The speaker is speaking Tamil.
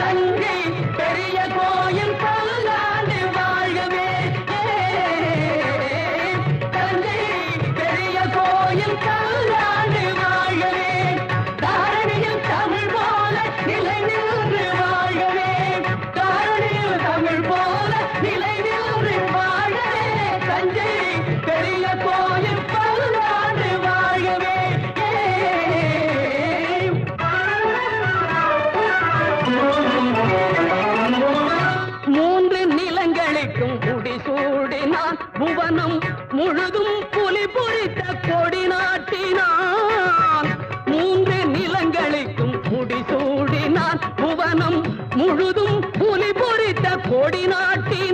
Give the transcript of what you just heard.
தஞ்சை பெரிய கோயில் பல்லாண்டு வாழ்கவே. தஞ்சை பெரிய கோயில் பல்லாண்டு வாழ்கவே. தாரணியில் தமிழ் போல நிலை நின்று வாழ்கவே. தாரணியில் தமிழ் போல நிலை நின்று வாழ்கவே. தஞ்சை பெரிய கோயில் பல்லாண்டு வாழ்கவே. மூன்று நிலங்களுக்கும் முடிசூடினான் புவனம் முழுதும் புலி பொறித்த கொடி நாட்டினான். மூன்று நிலங்களுக்கும் முடிசூடினான் புவனம் முழுதும் புலி பொறித்த கொடி நாட்டி